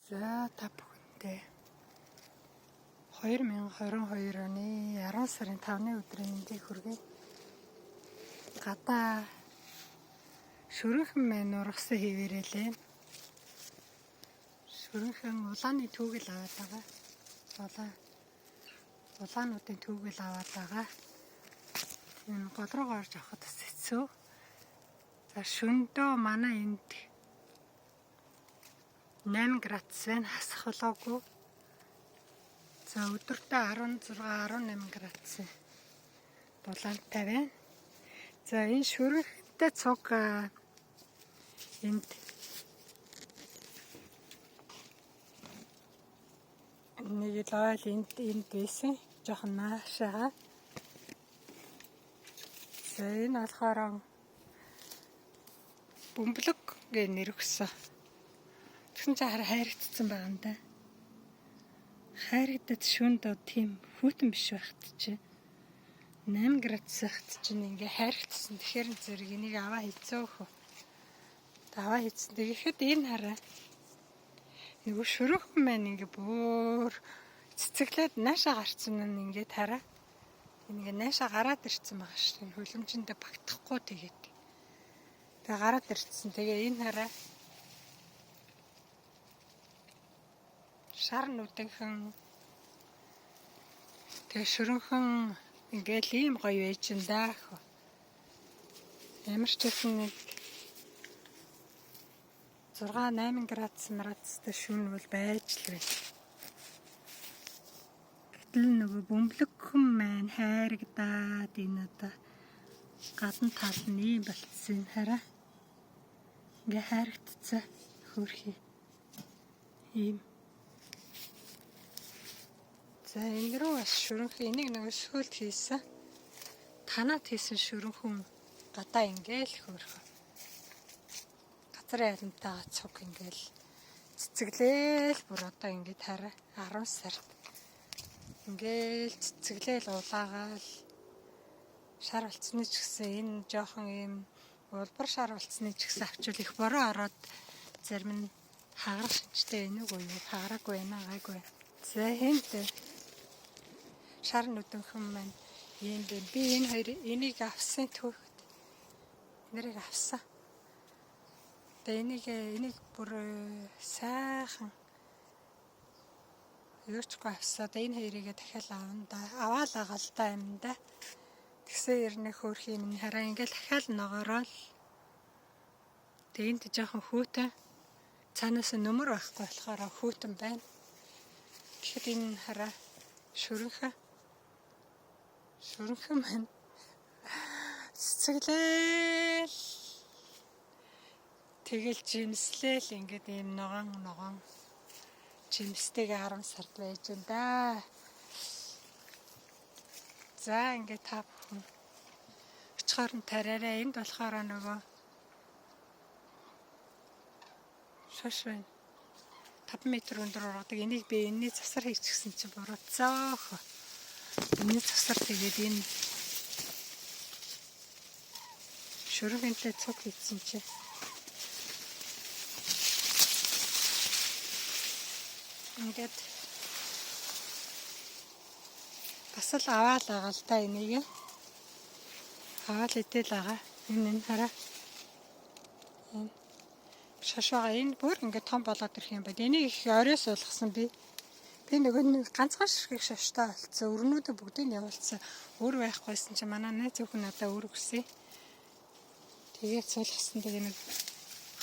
За та бүхэндээ 2022 оны 10 сарын 5-ны өдрийн мэндийг хүргэе. Гадаа шүрэнхэн мэн ургасан хэвээрэлээ. Шүрэнхэн улааны түүгэл аваад байгаа. Улаануудын түүгэл аваад байгаа. Энэ гол руу орж авахд бас хэцүү. За шөндөө манай энд 8 градус байна, хасах болоогүй. За өдөртөө 16-18 градус дулаантай байна. За энэ шүрэнхэнтэй цуг энд нэг л ойл энд байсан. Жохон наашаа. За энэ болохоор бөмбөлөг гэ нэр өгсөн. Тэгсэн чинь хайрагдсан байгаа юм да. Хайрагдаад шүндөө тийм хүйтэн биш байхт чи 8 градус байхт чинь ингээ хайрагдсан. Тэгэхээр зэрэг энийг аваа хийцөөхөө. Аваа хийцэн. Тэгэхэд энэ хараа. Нөгөө шүрэнхэн маань ингээ бүр цэцэглээд наашаа гарцсан нь ингээ хараа. Ингээ наашаа гараад ирцэн байгаа шүү дээ. Хөлөмжөндөө багтахгүй тэгээд. Тэгээ гараад ирцэн. Тэгээ энэ хараа. Шар нүдэнхэн тэгээ шүрэнхэн ингээл ийм гоё байж юм даа. Ямар ч гэсэн нэг 6-8 градустай шүүн бол байж л байна. Гэтэл нөгөө бөмбөлөгхэн маань хайрагдаад энэ одоо гадна тал нь ийм болцсон хараа. Ингээ хайрагдцаа хөөрхий. Ийм. За энэ рүү бас шүрэнхэн энийг нөгөө сүүлд хийсэн. Танаад хийсэн шүрэнхэн гадаа ингээл хөөрхөө. Газар ялантайгаа цуг ингээл цэцэглээл бүр одоо ингээд хараа 10 сард ингээл цэцэглээл улаагаал шар болцсны ч гэсэн энэ жоохон ийм улбар шар болцсны ч гэсэн авчвал их бороо ороод зарим нь хагарах шинжтэй энийг уу хаагаагүй байна гайгүй. За энд шар нүдэнхэн маань ийм бэ. Би энэ хоёр энийг авсан түүхэд нэрийг авсан. Тэгээ энийг бүр сайхан юучгүй авсаа. Энэ хоёрыг дахиад авна да. Аваал агаал та юм да. Тэгсэн ернээ хөөрхий юм хараа ингээл дахиад ногоорол. Тэгээ энд жоохон хүүтэн цаанаас нөмөр байхгүй болохоор хүүтэн байна. Тэгэхэд энэ хараа шүрэнхэн маань цэцэглээл тэгэл жимслээл ингээд ийм ногоон жимстэйгээ 10 сард байж энэ да. За ингээд та бүхэн өчгөр нь тараараа энд болохоор нөгөө шаш байна. 5 м өндөр ургадаг. Энийг би энэний засар хийчихсэн чинь буруутсаах. Энэний засар тэгээд энэ шүрэнхэнтэй цуг хийсэн чинь ингээд бас л аваал байгаа л та энийг. Аваал идэл байгаа. Энэ хараа. Энэ шашаага энэ бүр ингээд том болоод ирэх юм байна. Энийг их оройс болгосон би. Би нөгөө ганцхан ширхэг шаштай болцсон. Өрнүүдээ бүгдийг явуулсан. Өөр байхгүйсэн чи манай найз зөвхөн надаа өөр өгсөн. Тэгээд суулгасан. Тэгээ нэг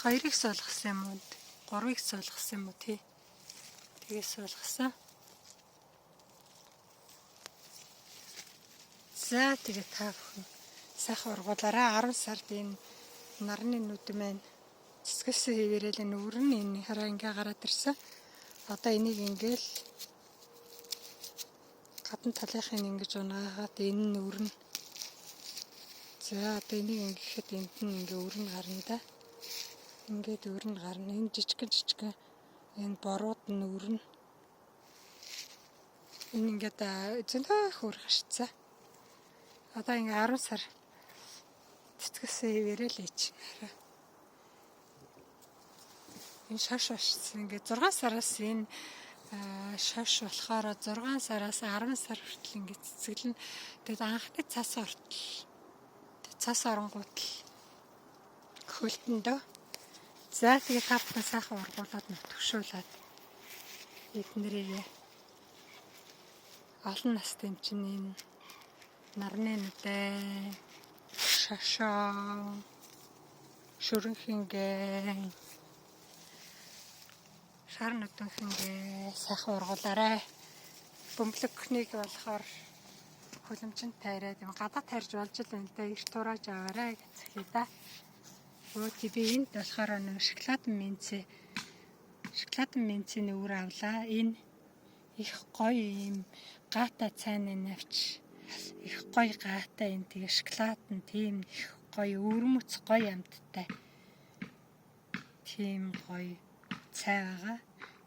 2-ыг суулгасан юм уу? 3-ыг суулгасан юм уу тий? Тэгээд суулгасан. За тэгээд та бүхэн сайхан ургуулаарай. 10 сард энэ нарны нүд маань цэцгэлсэн хэвээрэл нүүр нь энэ хараа ингээ гараад ирсэн. Одоо энийг ингээл гадна талынхыг ингэж унаагаад энэ нь өрнө. За одоо энийг ингэхэд энд нь ингээ өрнө гарна да. Ингээд өрнө гарна. Энэ жижигхэн энэ борууд нь өрнө. Энэ ингээд зөндөө хөөрх шцаа. Одоо ингээ 10 сар цэцгэлсэн хэвээрэл ээж. Энэ шаш башсан ингээд 6 сараас энэ шаш болохоор 6 сараас 10 сар хүртэл ингээд цэцгэлэн. Тэгэд анхны цас ортол. Цас оронгууд л хөлтөндөө. За тэгээ та бүхэн сайхан ургуулад нутгшуулаад эднэрийг олон настын чинь энэ нарны нүдэ шашаа шүрэнхэнгээ шар нүдэнхэнгээ сайхан ургуулаарай. Бөмбөлөгнийг болохоор хөлөмчөнд тайраад юм гадаад тарьж болж л энэ дэ эрт турааж аваарай гэцгэлээ да. Өө би энд болохоор нэг шоколадын минцийн өвөр авлаа. Энэ их гоё юм гаатай цайны навч. Их гоё гаатай энэ тэгээ шоколад нь тийм их гоё өвөрмөц гоё амттай. Тийм гоё цай байгаа.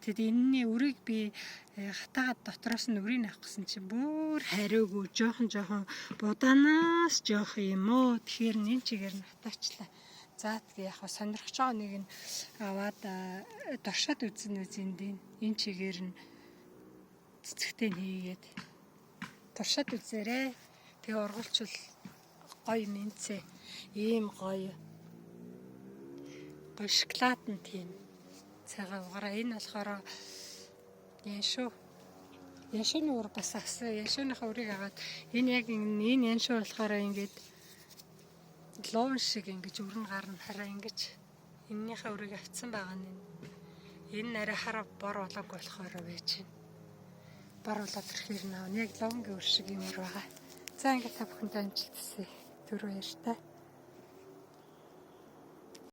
Тэгэд энэний өрийг би хатаагаад дотроос нь өрийг авах гэсэн чинь бүр хариугүй жоохон будаанаас жоох юм уу. Тэгэхээр энэ чигээр нь хатаачлаа. За тэгээ яг сонирхож байгаа нэг нь аваад доршоод үзэн үзэнд энэ чигээр нь цэцэгтэй хийгээд доршоод үзээрэй. Тэгээ ургуулчвал гоё минцээ ийм гоё шоколад нь тийм цагаан угаараа энэ болохоор яншууны уур бас авсан. Яншууныхаа өрийг аваад энэ яг энэ яншуу болохоор ингээд луун шиг ингэж өрн гарна хараа ингэж эннийхээ өрийг авцсан байгаа нь энэ арай хараа бор болоог болохоор байж байна. Бор болоод ирэхээр наа яг луунгийн өр шиг юм байгаа. За ингээд та бүхэнд амжилт хүсье. Түр баяртай.